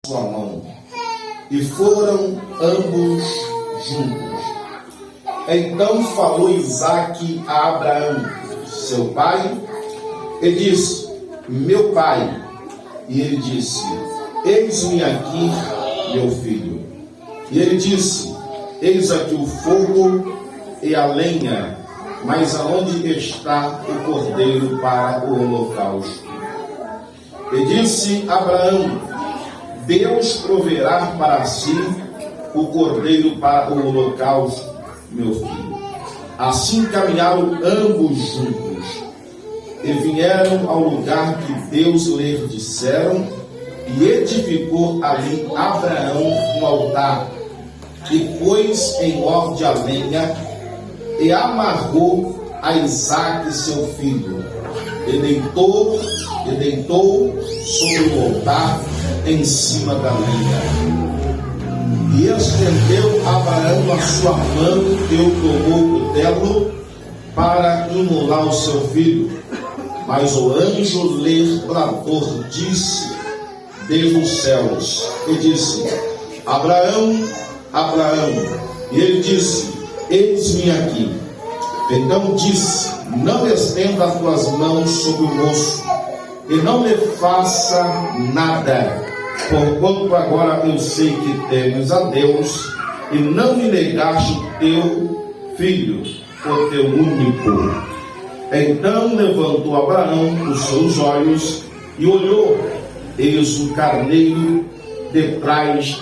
sua mão, e foram ambos juntos. Então falou Isaque a Abraão, seu pai, e disse: meu pai. E ele disse: eis-me aqui, meu filho. E ele disse: eis aqui o fogo e a lenha, mas aonde está o cordeiro para o holocausto? E disse Abraão: Deus proverá para si o cordeiro para o holocausto, meu filho. Assim caminharam ambos juntos, e vieram ao lugar que Deus lhes disseram, e edificou ali Abraão um altar, e pôs em ordem a lenha, e amarrou a Isaque seu filho, e deitou sobre o altar em cima da lenha. E estendeu Abraão a sua mão e tomou o cutelo para imolar o seu filho. Mas o anjo ladrador disse desde os céus, e disse: Abraão, Abraão. E ele disse: eis-me aqui. Então disse: não estenda as tuas mãos sobre o moço, e não lhe faça nada, porquanto agora eu sei que temes a Deus, e não me negaste o teu filho, o teu único. Então levantou Abraão os seus olhos e olhou, eis um carneiro detrás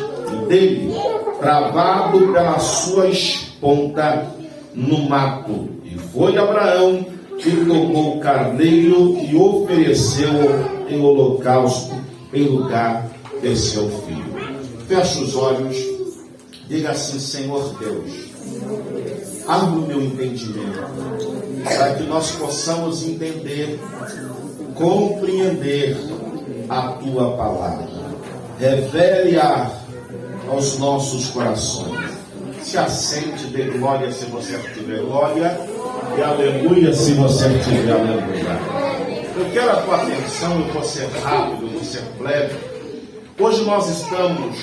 dele, travado pela sua esponta no mato. E foi Abraão que tomou o carneiro e ofereceu em holocausto em lugar de seu filho. Feche os olhos, diga assim: Senhor Deus, abre o meu entendimento, para que nós possamos entender, compreender a tua palavra. Revele-a aos nossos corações. Se assente, dê glória se você tiver glória, e aleluia se você tiver aleluia. Eu quero a tua atenção, eu vou ser rápido, vou ser breve. Hoje nós estamos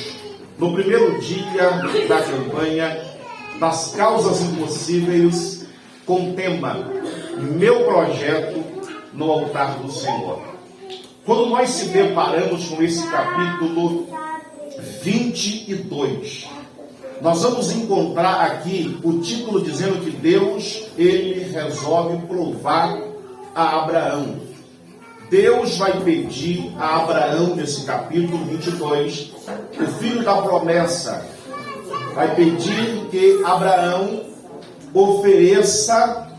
no primeiro dia da campanha das causas impossíveis, com o tema Meu Projeto no Altar do Senhor. Quando nós se deparamos com esse capítulo 22, nós vamos encontrar aqui o título dizendo que Deus, ele resolve provar a Abraão. Deus vai pedir a Abraão, nesse capítulo 22, o filho da promessa, vai pedir que Abraão ofereça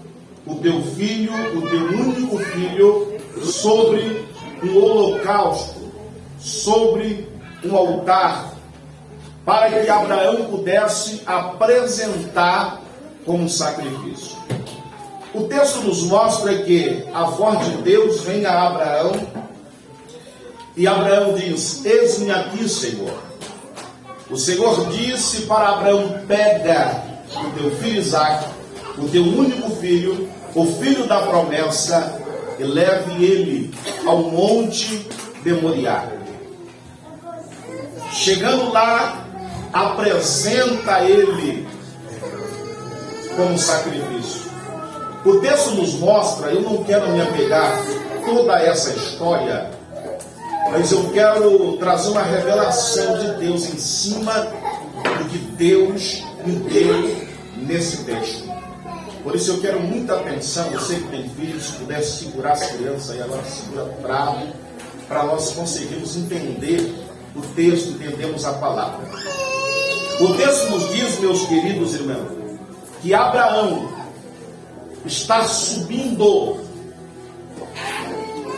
o teu filho, o teu único filho, sobre um holocausto, sobre um altar, para que Abraão pudesse apresentar como sacrifício. O texto nos mostra que a voz de Deus vem a Abraão, e Abraão diz: eis-me aqui, Senhor. O Senhor disse para Abraão: pega o teu filho Isaque, o teu único filho, o filho da promessa, e leve ele ao monte de Moriá. Chegando lá, apresenta ele como sacrifício. O texto nos mostra, eu não quero me apegar a toda essa história, mas eu quero trazer uma revelação de Deus em cima do que Deus me deu nesse texto. Por isso eu quero muita atenção, você que tem filhos, se puder segurar as crianças aí, agora segura bravo, para nós conseguirmos entender o texto, entendemos a palavra. O texto nos diz, meus queridos irmãos, que Abraão está subindo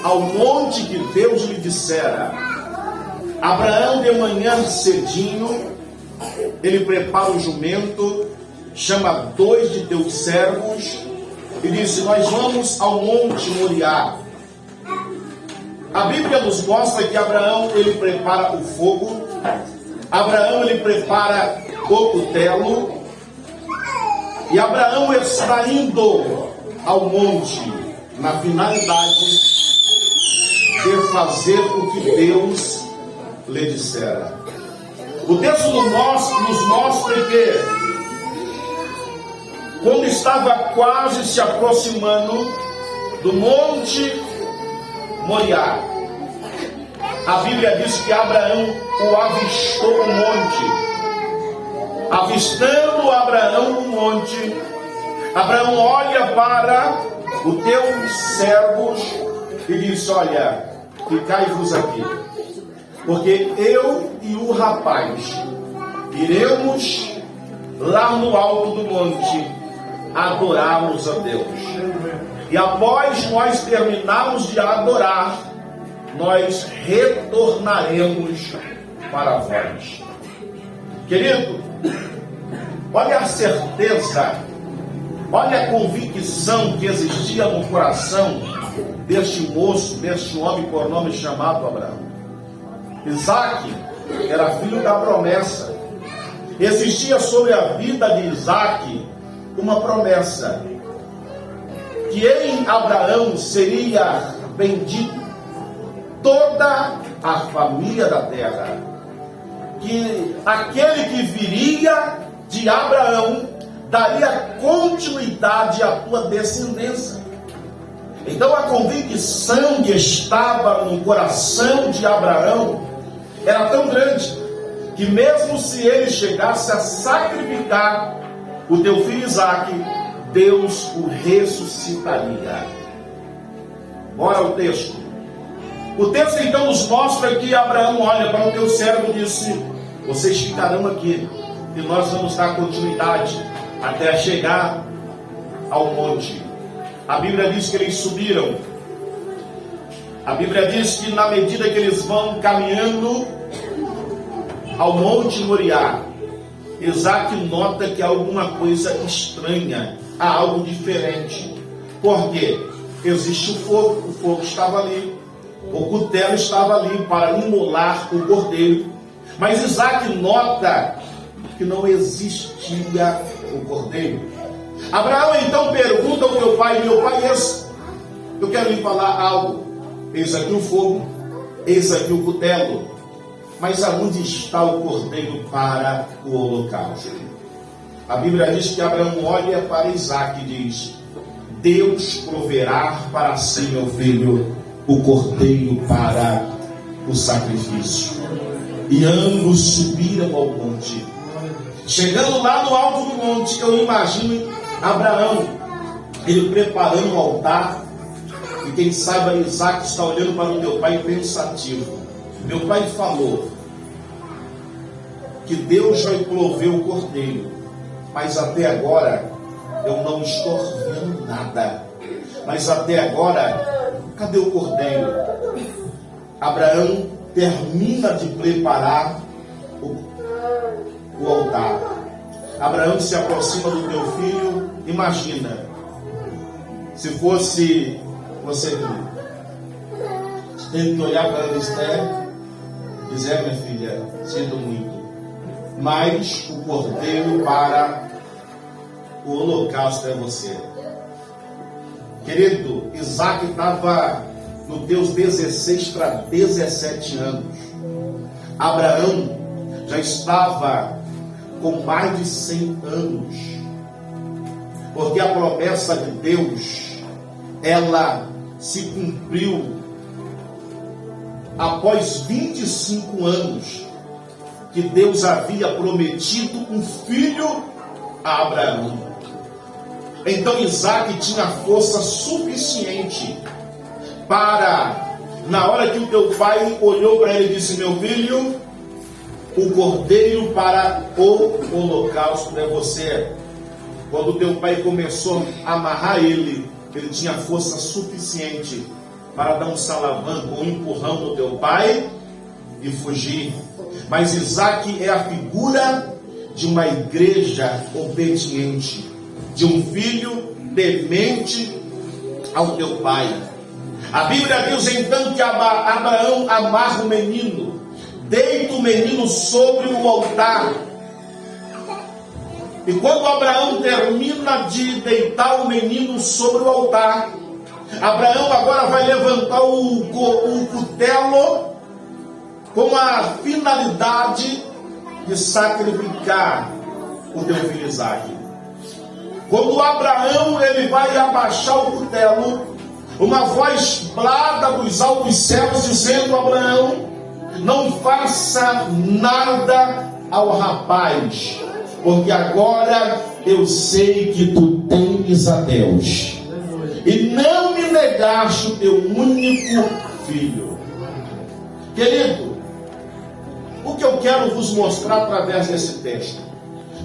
ao monte que Deus lhe dissera. Abraão, de manhã cedinho, ele prepara o jumento, chama 2 de teus servos e disse: nós vamos ao monte Moriá. A Bíblia nos mostra que Abraão, ele prepara o fogo, Abraão, ele prepara o cutelo, e Abraão está indo ao monte na finalidade de fazer o que Deus lhe dissera. O texto nos mostra que, quando estava quase se aproximando do monte Moriá, a Bíblia diz que Abraão o avistou no monte. Avistando Abraão o monte, Abraão olha para os teus servos e diz: olha, ficai-vos aqui, porque eu e o rapaz iremos lá no alto do monte adorarmos a Deus. E após nós terminarmos de adorar, nós retornaremos para vós. Querido, olha a certeza, olha a convicção que existia no coração deste moço, deste homem por nome chamado Abraão. Isaque era filho da promessa. Existia sobre a vida de Isaque uma promessa, que em Abraão seria bendito toda a família da terra, que aquele que viria de Abraão daria continuidade à tua descendência. Então a convicção que estava no coração de Abraão era tão grande, que mesmo se ele chegasse a sacrificar o teu filho Isaque, Deus o ressuscitaria. Bora ao texto. O texto então nos mostra que Abraão olha para o teu servo e disse: vocês ficarão aqui, e nós vamos dar continuidade até chegar ao monte. A Bíblia diz que eles subiram. A Bíblia diz que na medida que eles vão caminhando ao monte Moriá, Isaque nota que há alguma coisa estranha, há algo diferente. Por quê? Existe o fogo estava ali, o cutelo estava ali para imolar o cordeiro, mas Isaque nota que não existia o cordeiro. Abraão então pergunta ao meu pai: eu quero lhe falar algo. Eis aqui o fogo, eis aqui o cutelo, mas aonde está o cordeiro para o holocausto? A Bíblia diz que Abraão olha para Isaque e diz: Deus proverá para si, meu filho, o cordeiro para o sacrifício. E ambos subiram ao monte. Chegando lá no alto do monte, eu imagino Abraão, ele preparando o altar, e quem saiba Isaque está olhando para o meu pai pensativo. Meu pai falou que Deus vai prover o cordeiro, mas até agora eu não estou vendo nada. Mas até agora, cadê o cordeiro? Abraão termina de preparar o altar. Abraão se aproxima do teu filho. Imagina, se fosse você, tem que olhar para Esther e dizer: minha filha, sinto muito, mas o cordeiro para o holocausto é você. Querido, Isaque estava nos teus 16 para 17 anos. Abraão já estava com mais de 100 anos, porque a promessa de Deus, ela se cumpriu após 25 anos que Deus havia prometido um filho a Abraão. Então Isaque tinha força suficiente para, na hora que o teu pai olhou para ele e disse: meu filho, o cordeiro para o holocausto é você. Quando o teu pai começou a amarrar ele tinha força suficiente para dar um salavanco, um empurrão no teu pai e fugir. Mas Isaque é a figura de uma igreja obediente, de um filho temente ao teu pai. A Bíblia diz então que Abraão amarra o menino, deita o menino sobre o altar. E quando Abraão termina de deitar o menino sobre o altar, Abraão agora vai levantar o cutelo com a finalidade de sacrificar o teu filho Isaque. Quando Abraão ele vai abaixar o cutelo, uma voz brada dos altos céus dizendo: Abraão, não faça nada ao rapaz, porque agora eu sei que tu temes a Deus e não me negaste o teu único filho. Querido, o que eu quero vos mostrar através desse texto,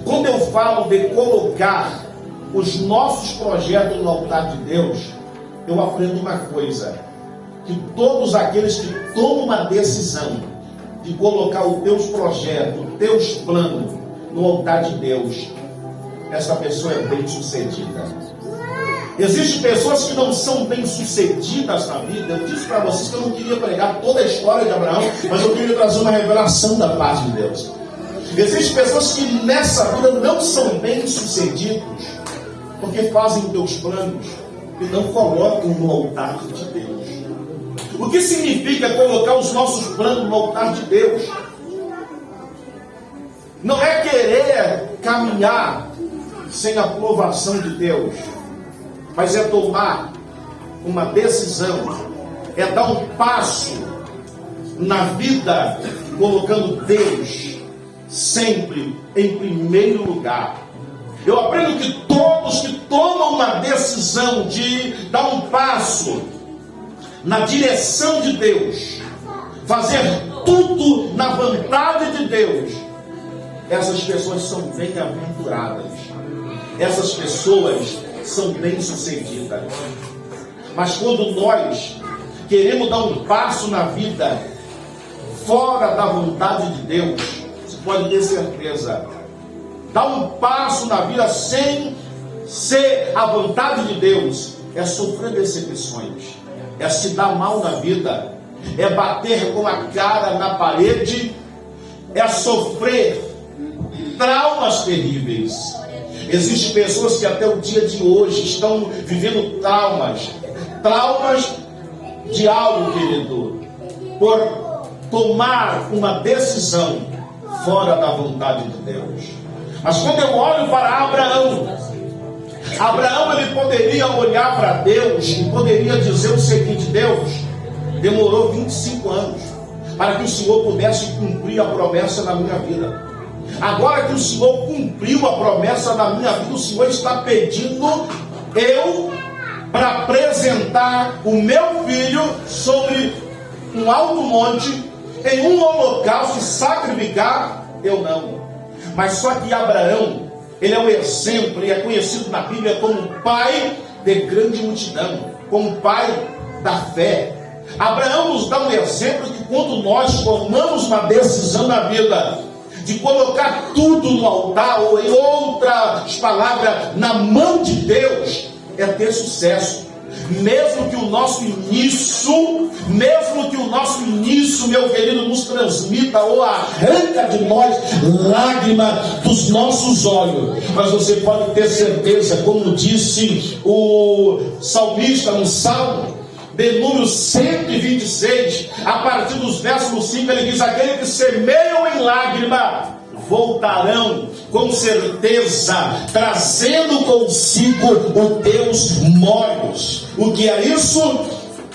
quando eu falo de colocar os nossos projetos no altar de Deus, eu aprendo uma coisa: que todos aqueles que tomam uma decisão de colocar os teus projetos, os teus planos no altar de Deus, essa pessoa é bem sucedida. Existem pessoas que não são bem sucedidas na vida. Eu disse para vocês que eu não queria pregar toda a história de Abraão, mas eu queria trazer uma revelação da parte de Deus. Existem pessoas que nessa vida não são bem sucedidos porque fazem os teus planos e não colocam no altar de Deus. O que significa colocar os nossos planos no altar de Deus? Não é querer caminhar sem a aprovação de Deus, mas é tomar uma decisão, é dar um passo na vida, colocando Deus sempre em primeiro lugar. Eu aprendo que todos que tomam uma decisão de dar um passo na direção de Deus, fazer tudo na vontade de Deus, essas pessoas são bem-aventuradas, essas pessoas são bem-sucedidas. Mas quando nós queremos dar um passo na vida fora da vontade de Deus, você pode ter certeza, dar um passo na vida sem ser a vontade de Deus é sofrer decepções, é se dar mal na vida, é bater com a cara na parede, é sofrer traumas terríveis. Existem pessoas que até o dia de hoje estão vivendo traumas de algo, querido, por tomar uma decisão fora da vontade de Deus. Mas quando eu olho para Abraão ele poderia olhar para Deus e poderia dizer o seguinte: Deus, demorou 25 anos para que o Senhor pudesse cumprir a promessa na minha vida. Agora que o Senhor cumpriu a promessa na minha vida, o Senhor está pedindo eu para apresentar o meu filho sobre um alto monte, em um holocausto, e sacrificar. Eu não. Mas só que Abraão, ele é um exemplo, ele é conhecido na Bíblia como pai de grande multidão, como pai da fé. Abraão nos dá um exemplo que quando nós tomamos uma decisão na vida de colocar tudo no altar, ou em outras palavras, na mão de Deus, é ter sucesso. Mesmo que o nosso início, meu querido, nos transmita ou arranca de nós lágrimas dos nossos olhos, mas você pode ter certeza, como disse o salmista no Salmo de número 126, a partir dos versos 5, ele diz: aquele que semeiam em lágrima voltarão com certeza, trazendo consigo os teus molhos. O que é isso?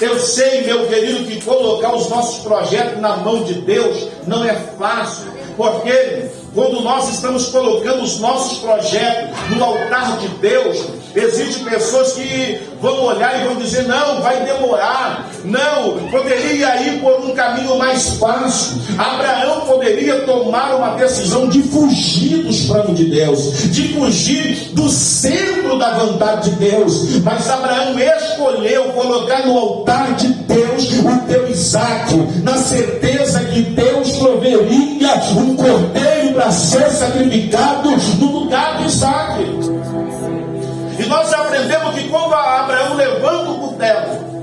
Eu sei, meu querido, que colocar os nossos projetos na mão de Deus não é fácil, porque quando nós estamos colocando os nossos projetos no altar de Deus, existem pessoas que vão olhar e vão dizer: não, vai demorar, não, poderia ir por um caminho mais fácil. Abraão poderia tomar uma decisão de fugir dos planos de Deus, de fugir do centro da vontade de Deus, mas Abraão escolheu colocar no altar de Deus o teu Isaque, na certeza que Deus proveria um cordeiro para ser sacrificado no lugar de Isaque. E nós aprendemos que quando Abraão levanta o cutelo,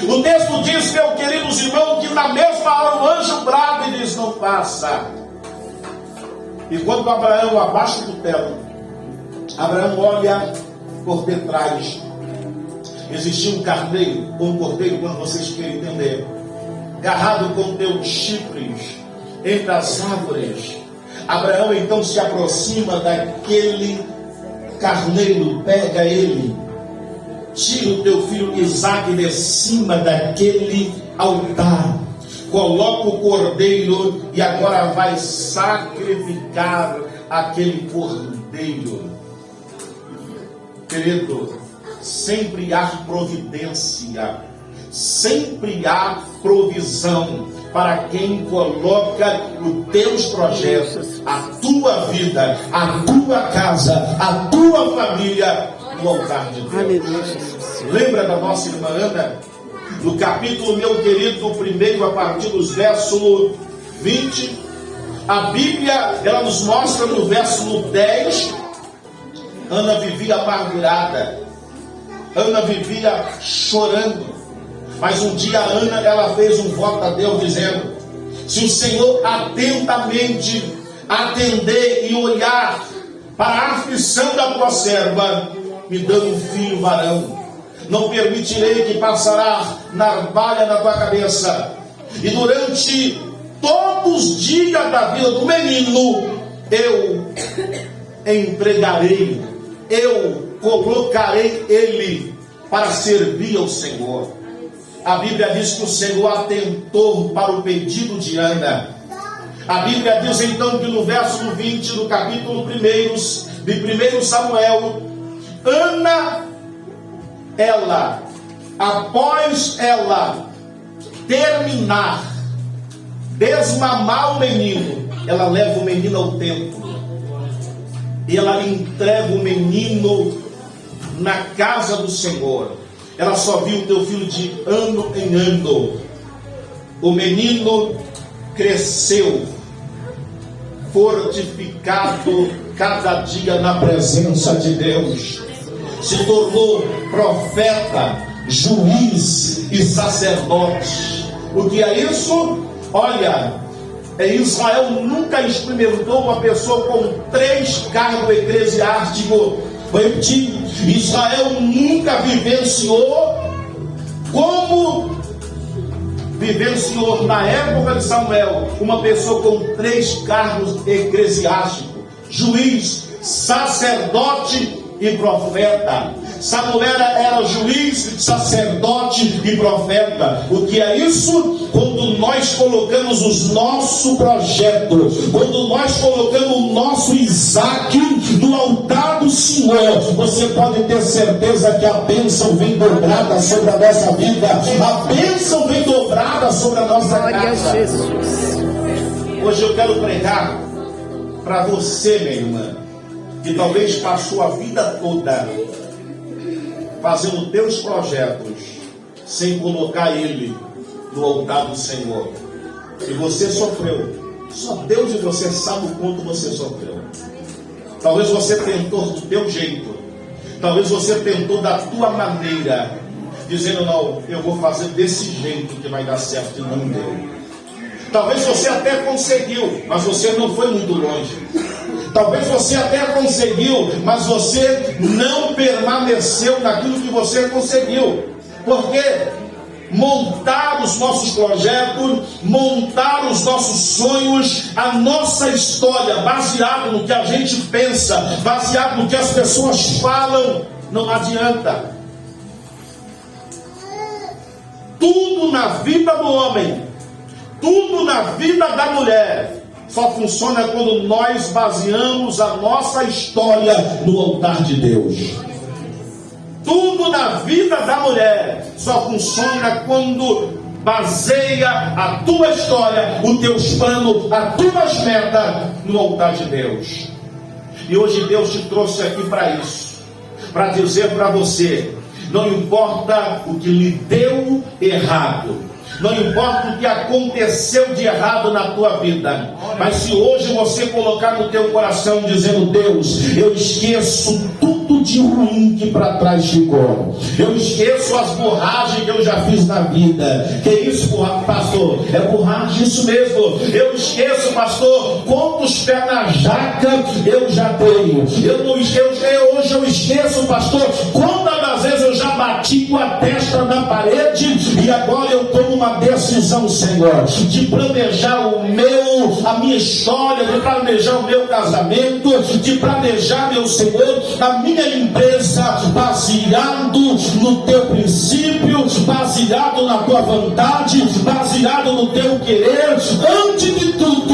o texto diz, meus queridos irmãos, que na mesma hora o anjo brada e diz: não passa. E quando Abraão abaixa o cutelo, Abraão olha por detrás. Existia um carneiro, ou um cordeiro, quando vocês querem entender. agarrado com teus chifres entre as árvores. Abraão então se aproxima daquele carneiro, pega ele, tira o teu filho Isaque de cima daquele altar, coloca o cordeiro e agora vai sacrificar aquele cordeiro. Querido, sempre há providência, sempre há provisão para quem coloca os teus projetos, a tua vida, a tua casa, a tua família no altar de Deus. Lembra da nossa irmã Ana? No capítulo, meu querido, primeiro, a partir dos versos 20, a Bíblia, ela nos mostra no verso 10, Ana vivia amargurada, Ana vivia chorando. Mas um dia Ana, ela fez um voto a Deus dizendo: se o Senhor atentamente atender e olhar para a aflição da tua serva, me dando um filho varão, não permitirei que passará navalha na tua cabeça, e durante todos os dias da vida do menino eu entregarei, eu colocarei ele para servir ao Senhor. A Bíblia diz que o Senhor atentou para o pedido de Ana. A Bíblia diz então que no verso 20 do capítulo 1 de 1 Samuel, Ana, ela, após ela terminar, desmamar o menino, ela leva o menino ao templo e ela entrega o menino na casa do Senhor. Ela só viu o teu filho de ano em ano. O menino cresceu, fortificado cada dia na presença de Deus, se tornou profeta, juiz e sacerdote. O que é isso? Olha, Israel nunca experimentou uma pessoa com 3 cargos eclesiásticos. Israel nunca vivenciou como vivenciou na época de Samuel uma pessoa com 3 cargos eclesiásticos: juiz, sacerdote e profeta. Samuel era juiz, sacerdote e profeta. O que é isso? Quando nós colocamos os nossos projetos, quando nós colocamos o nosso Isaque no altar do Senhor, você pode ter certeza que a bênção vem dobrada sobre a nossa vida, a bênção vem dobrada sobre a nossa casa. Jesus. Hoje eu quero pregar para você, minha irmã, que talvez passou a vida toda fazendo teus projetos sem colocar ele no altar do Senhor, e você sofreu. Só Deus e você sabe o quanto você sofreu. Talvez você tentou do teu jeito, talvez você tentou da tua maneira, dizendo: não, eu vou fazer desse jeito que vai dar certo, e não deu. Talvez você até conseguiu, mas você não foi muito longe. Talvez você até conseguiu, mas você não permaneceu naquilo que você conseguiu. Porque montar os nossos projetos, montar os nossos sonhos, a nossa história, baseado no que a gente pensa, baseado no que as pessoas falam, não adianta. Tudo na vida do homem, tudo na vida da mulher, só funciona quando nós baseamos a nossa história no altar de Deus. Tudo na vida da mulher só funciona quando baseia a tua história, os teus planos, as tuas metas no altar de Deus. E hoje Deus te trouxe aqui para isso, para dizer para você: não importa o que lhe deu errado, não importa o que aconteceu de errado na tua vida, mas se hoje você colocar no teu coração dizendo: Deus, eu esqueço tudo de ruim que para trás ficou, eu esqueço as borragens que eu já fiz na vida. Que isso, pastor? É borragem? Isso mesmo. Eu esqueço, pastor, quantos pés na jaca eu já tenho. Hoje eu esqueço, pastor, quantas das vezes eu já bati com a testa na parede e agora eu tomo uma decisão, Senhor, de planejar a minha história, de planejar o meu casamento, de planejar, meu Senhor, a minha empresa, baseado no teu princípio, baseado na tua vontade, baseado no teu querer. Antes de tudo,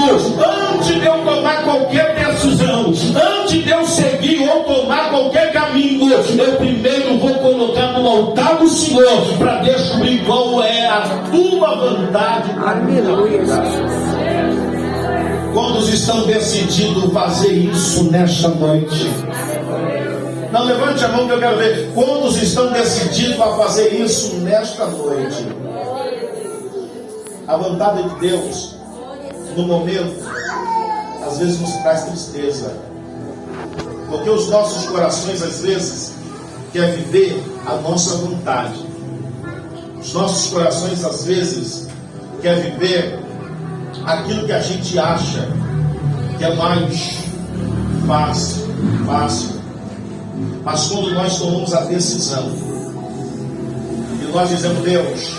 antes de eu tomar qualquer decisão, antes de eu seguir ou tomar qualquer caminho, eu primeiro vou colocar no altar do Senhor para descobrir qual é a tua vontade. Aleluia. Quantos estão decididos fazer isso nesta noite? Não, levante a mão que eu quero ver. Quantos estão decididos a fazer isso nesta noite? A vontade de Deus, no momento, às vezes nos traz tristeza, porque os nossos corações, às vezes, querem viver a nossa vontade. Os nossos corações, às vezes, querem viver aquilo que a gente acha que é mais fácil. Mas quando nós tomamos a decisão e nós dizemos: Deus,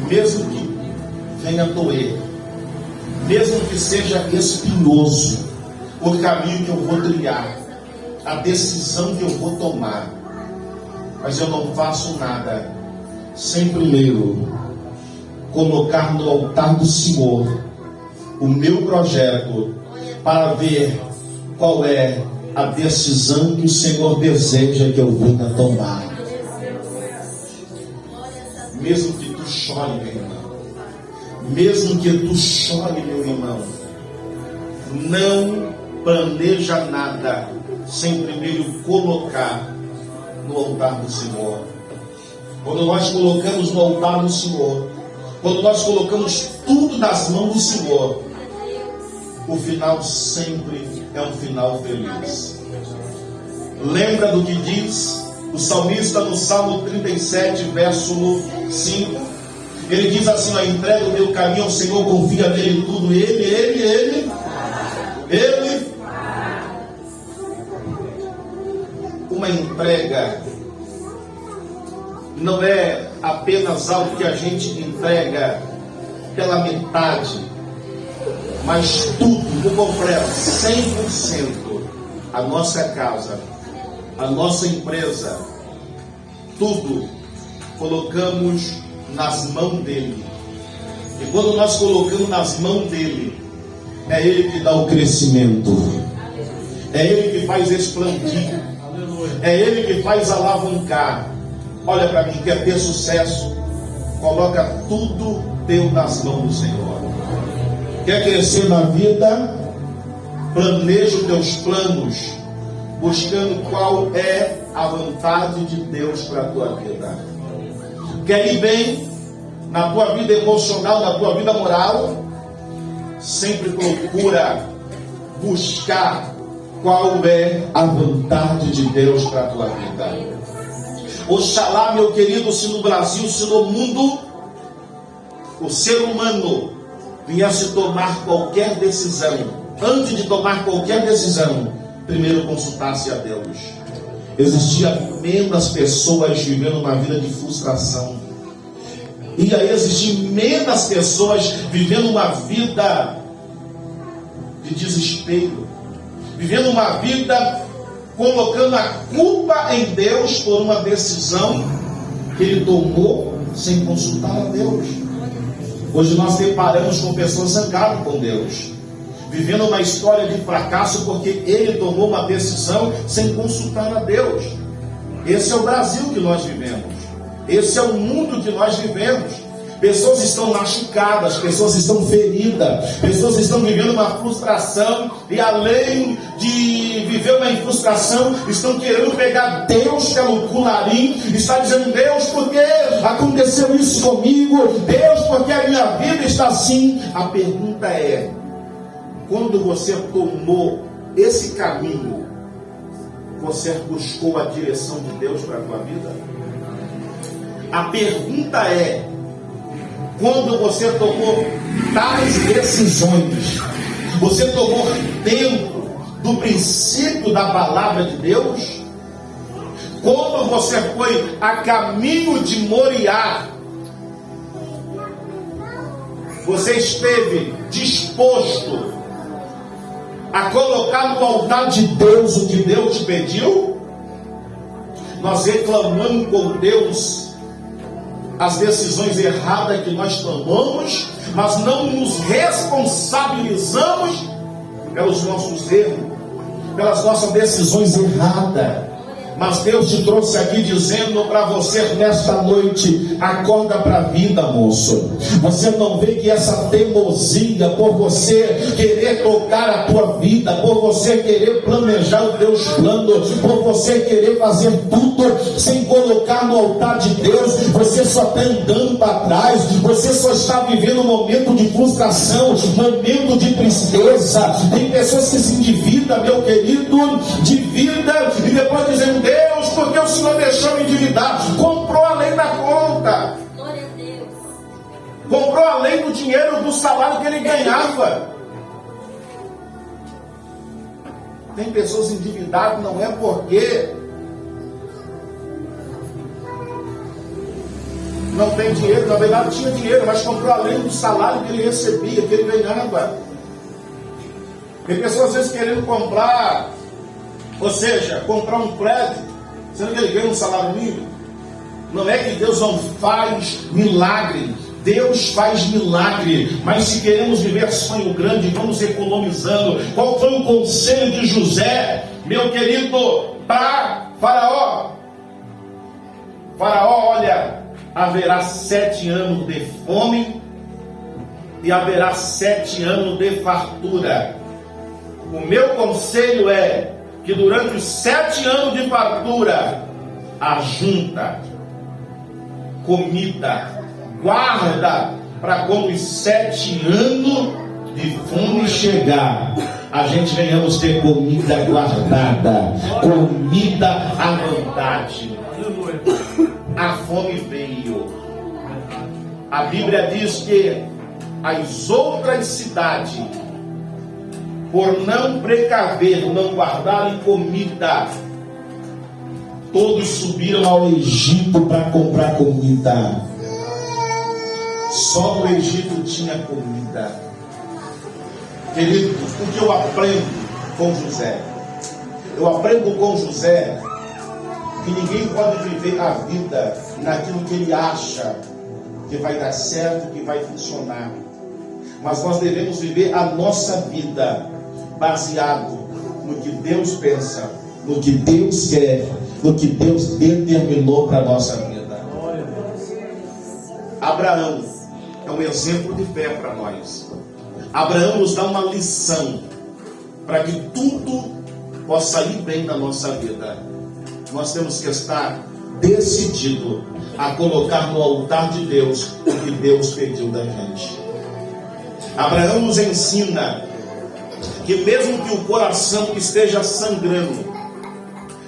mesmo que venha doer, mesmo que seja espinhoso o caminho que eu vou trilhar, a decisão que eu vou tomar, mas eu não faço nada sem primeiro colocar no altar do Senhor o meu projeto, para ver qual é a decisão que o Senhor deseja que eu venha tomar. Mesmo que tu chore, meu irmão, mesmo que tu chore, meu irmão, não planeja nada sem primeiro colocar no altar do Senhor. Quando nós colocamos no altar do Senhor, quando nós colocamos tudo nas mãos do Senhor, o final sempre é um final feliz. Lembra do que diz o salmista no Salmo 37, verso 5? Ele diz assim: ó, entrega o meu caminho ao Senhor, confia nele tudo. Ele. Uma entrega não é apenas algo que a gente entrega pela metade, mas tudo, por completo, 100%. A nossa casa, a nossa empresa, tudo colocamos nas mãos dele. E quando nós colocamos nas mãos dele, é ele que dá o crescimento, é ele que faz expandir, é ele que faz alavancar. Olha para mim, quer ter sucesso? Coloca tudo teu nas mãos do Senhor. Quer crescer na vida? Planeja os teus planos, buscando qual é a vontade de Deus para a tua vida. Quer ir bem na tua vida emocional, na tua vida moral? Sempre procura buscar qual é a vontade de Deus para a tua vida. Oxalá, meu querido, se no Brasil, se no mundo, o ser humano viesse tomar qualquer decisão, antes de tomar qualquer decisão, primeiro consultasse a Deus. Existia menos pessoas vivendo uma vida de frustração. Ia existir menos pessoas vivendo uma vida de desespero, vivendo uma vida colocando a culpa em Deus por uma decisão que ele tomou sem consultar a Deus. Hoje nós deparamos com pessoas zangadas com Deus, vivendo uma história de fracasso porque ele tomou uma decisão sem consultar a Deus. Esse é o Brasil que nós vivemos, esse é o mundo que nós vivemos. Pessoas estão machucadas, pessoas estão feridas, pessoas estão vivendo uma frustração, e além de viver uma frustração, estão querendo pegar Deus pelo colarinho, está dizendo: Deus, por que aconteceu isso comigo? Deus, porque a minha vida está assim? A pergunta é: quando você tomou esse caminho, você buscou a direção de Deus para a tua vida? A pergunta é: quando você tomou tais decisões, você tomou tempo do princípio da palavra de Deus? quando você foi a caminho de Moriá, você esteve disposto a colocar no altar de Deus o que Deus te pediu? Nós reclamamos com Deus as decisões erradas que nós tomamos, mas não nos responsabilizamos pelos nossos erros, pelas nossas decisões erradas. Mas Deus te trouxe aqui dizendo para você nesta noite: acorda para a vida, moço. Você não vê que essa teimosia por você querer tocar a tua vida, por você querer planejar os teus planos, por você querer fazer tudo sem colocar no altar de Deus, você só está andando para trás, você só está vivendo um momento de frustração, momento de tristeza. Tem pessoas que se endividam, meu querido, de vida, e depois dizem: Deus, porque o Senhor deixou me endividar? Comprou além da conta. Glória a Deus. Comprou além do dinheiro do salário que ele ganhava. Tem pessoas endividadas, não é porque não tem dinheiro, na verdade tinha dinheiro, mas comprou além do salário que ele recebia, que ele ganhava. Tem pessoas às vezes querendo comprar, ou seja, comprar um prédio, sendo que ele ganha um salário mínimo. Não é que Deus não faz milagre, Deus faz milagre, mas se queremos viver sonho grande, vamos economizando. Qual foi o conselho de José, meu querido, para Faraó? Faraó, olha, haverá 7 anos de fome e haverá 7 anos de fartura. O meu conselho é que durante os 7 anos de fartura, ajunta comida, guarda, para quando os 7 anos de fome chegar, a gente venhamos ter comida guardada, comida à vontade. A fome veio. A Bíblia diz que as outras cidades, por não precaver, não guardarem comida, todos subiram ao Egito para comprar comida. Só no Egito tinha comida. Querido, o que eu aprendo com José? Eu aprendo com José que ninguém pode viver a vida naquilo que ele acha que vai dar certo, que vai funcionar. Mas nós devemos viver a nossa vida baseado no que Deus pensa, no que Deus quer, no que Deus determinou para a nossa vida. Abraão é um exemplo de fé para nós. Abraão nos dá uma lição para que tudo possa ir bem na nossa vida. Nós temos que estar decidido a colocar no altar de Deus o que Deus pediu da gente. Abraão nos ensina que mesmo que o coração esteja sangrando,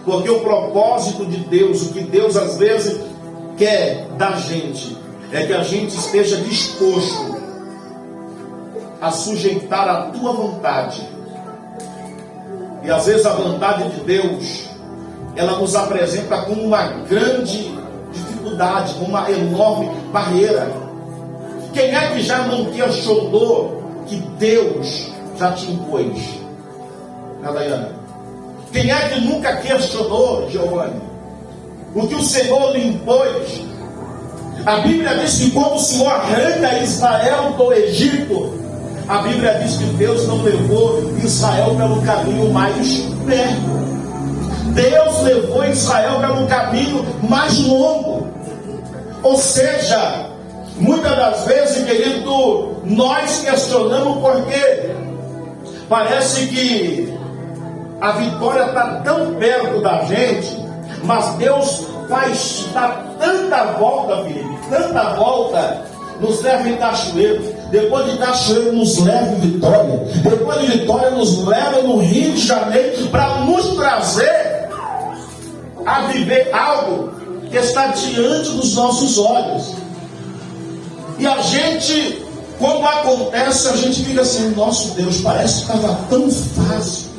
porque o propósito de Deus, o que Deus às vezes quer da gente, é que a gente esteja disposto a sujeitar a tua vontade. E às vezes a vontade de Deus, ela nos apresenta como uma grande dificuldade, como uma enorme barreira. Quem é que já não questionou que Deus já te impôs? Daiana? Quem é que nunca questionou, Giovanni, o que o Senhor lhe impôs? A Bíblia diz que quando o Senhor arranca Israel do Egito, a Bíblia diz que Deus não levou Israel pelo caminho mais perto. Deus levou Israel pelo caminho mais longo. Ou seja, muitas das vezes, querido, nós questionamos porque parece que a vitória está tão perto da gente, mas Deus faz dar tanta volta, Felipe, tanta volta, nos leva em Cachoeiro. Depois de Cachoeiro nos leva em Vitória. Depois de Vitória nos leva no Rio de Janeiro para nos trazer a viver algo que está diante dos nossos olhos. E a gente, quando acontece, a gente fica assim: nosso Deus, parece que estava tão fácil,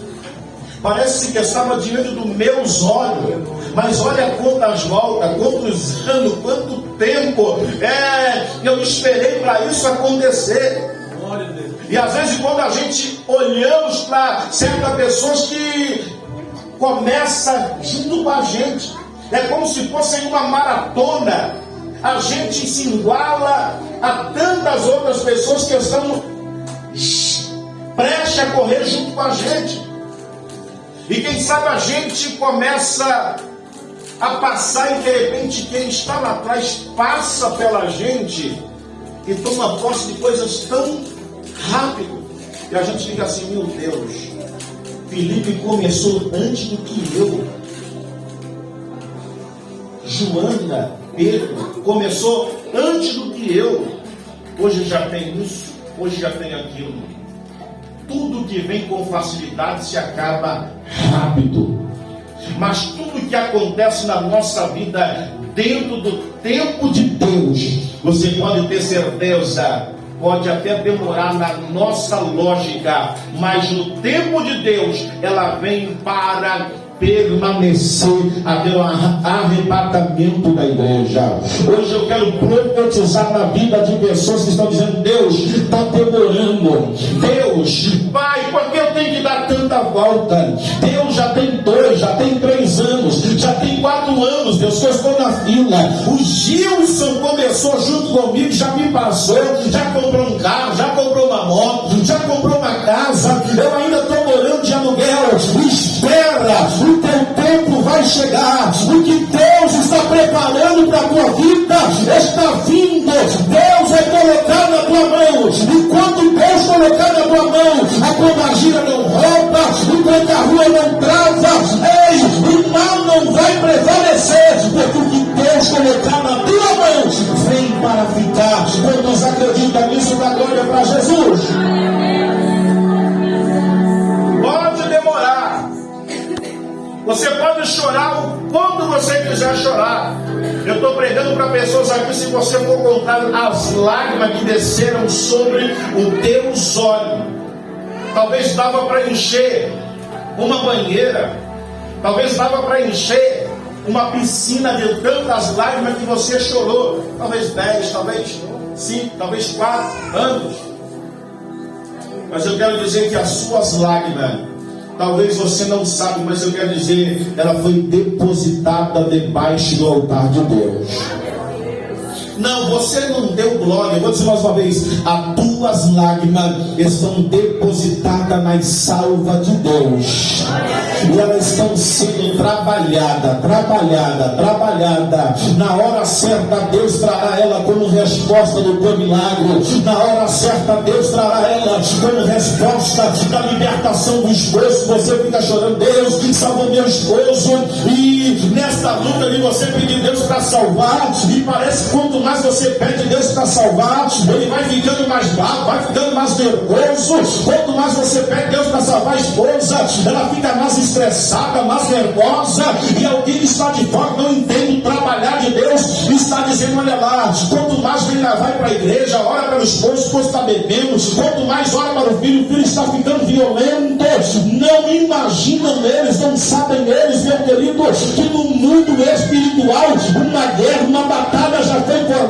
Parece que estava diante dos meus olhos. Mas olha quantas voltas, quantos anos, quanto tempo eu esperei para isso acontecer. E às vezes quando a gente olhamos para certas pessoas que começam junto com a gente, é como se fosse uma maratona. A gente se iguala a tantas outras pessoas que estão prestes a correr junto com a gente. E quem sabe a gente começa a passar e de repente quem está lá atrás passa pela gente e toma posse de coisas tão rápido. E a gente fica assim, meu Deus, Felipe começou antes do que eu. Joana, Pedro, começou antes do que eu. Hoje já tem isso, hoje já tem aquilo. Tudo que vem com facilidade se acaba rápido. Mas tudo que acontece na nossa vida dentro do tempo de Deus, você pode ter certeza, pode até demorar na nossa lógica, mas no tempo de Deus ela vem para permanecer até o arrebatamento da igreja. Hoje eu quero profetizar na vida de pessoas que estão dizendo: Deus está demorando, Deus, Pai, por que eu tenho que dar tanta volta? Deus, já tem 2, já tem 3 anos, já tem 4 anos, Deus, que eu estou na fila. O Gilson começou junto comigo, já me passou, já comprou um carro, já comprou uma moto, já comprou uma casa, eu ainda estou morando de aluguel. Espera, o teu tempo vai chegar. O que Deus está preparando para a tua vida está vindo. Deus vai colocar na tua mão. E quando Deus colocar na tua mão, a pombagira não rouba, enquanto a rua não trava, ei, o mal não vai prevalecer, porque o que Deus colocar na tua mão vem para ficar. Quantos acreditam nisso? Da glória para Jesus. Pode demorar. Você pode chorar o quanto você quiser chorar. Eu estou pregando para pessoas aqui, se você for contar as lágrimas que desceram sobre os teus olhos. Talvez dava para encher uma banheira. Talvez dava para encher uma piscina de tantas lágrimas que você chorou. Talvez 10, talvez 5, talvez 4 anos. Mas eu quero dizer que as suas lágrimas, talvez você não sabe, mas eu quero dizer, ela foi depositada debaixo do altar de Deus. Não, você não deu glória. Eu vou dizer mais uma vez: as tuas lágrimas estão depositadas nas salvas de Deus. E elas estão sendo trabalhadas. Na hora certa Deus trará ela como resposta do teu milagre. Na hora certa Deus trará ela como resposta da libertação do esposo. Você fica chorando: Deus salvou meu esposo. E nesta luta de você pedir Deus para salvar, e parece que quanto mais você pede Deus para salvar, ele vai ficando mais bravo, vai ficando mais nervoso. Quanto mais você pede Deus para salvar a esposa, ela fica mais estressada, mais nervosa. E alguém que está de fora, não entende o trabalhar de Deus, está dizendo: olha lá, quanto mais vem lá, vai para a igreja, ora para o esposo está bebendo, quanto mais ora para o filho está ficando violento. Não imaginam eles, não sabem eles, meu querido, que no mundo espiritual uma guerra, uma batalha já foi formada.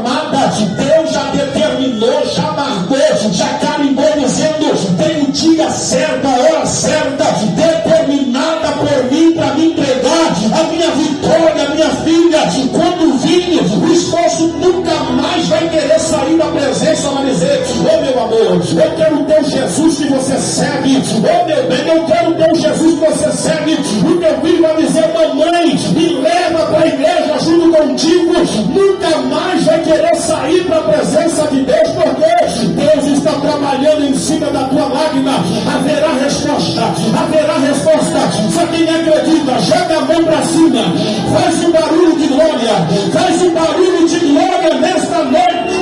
Deus já determinou, já marcou, já carimbou, dizendo: tem o dia certo, a hora certa, determinada por mim, para me entregar a minha vitória, a minha filha. Quando vir, o esposo nunca mais vai querer sair da presença, vai dizer: oh meu amor, eu quero o teu Jesus que você segue. Oh meu bem, eu quero o teu Jesus que você segue. O teu filho vai dizer: mamãe, me leva para a igreja junto contigo. Nunca mais vai querer sair para a presença de Deus, porque Deus está trabalhando em cima da tua lágrima. Haverá resposta, haverá resposta. Só quem acredita, joga a mão para cima, faz um barulho de glória, faz um barulho de glória nesta noite.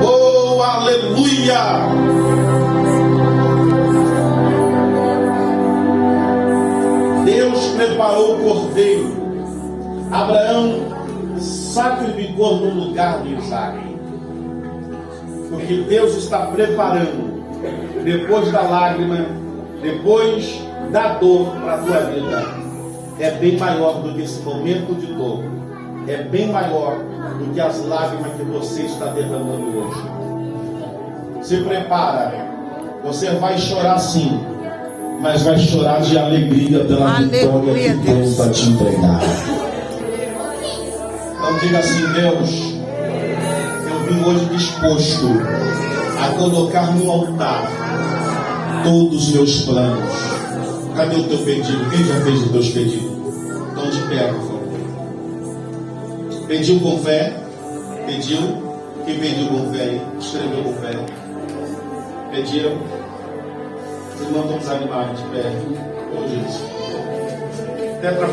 Oh, aleluia! Deus preparou o cordeiro. Abraão sacrificou no lugar de Isaac. Porque Deus está preparando, depois da lágrima, depois da dor para a tua vida. É bem maior do que esse momento de dor. É bem maior do que as lágrimas que você está derramando hoje. Se prepara. Você vai chorar sim, mas vai chorar de alegria pela vitória que Deus vai te entregar. Então diga assim: Deus, eu vim hoje disposto a colocar no altar todos os meus planos. Cadê o teu pedido? Quem já fez os teus pedidos? Então de pé, por favor. Pediu com fé? Pediu? Quem pediu com fé aí? Escreveu com fé. Pediram? Vocês não estão desanimados de pé. Oh, Jesus. Até para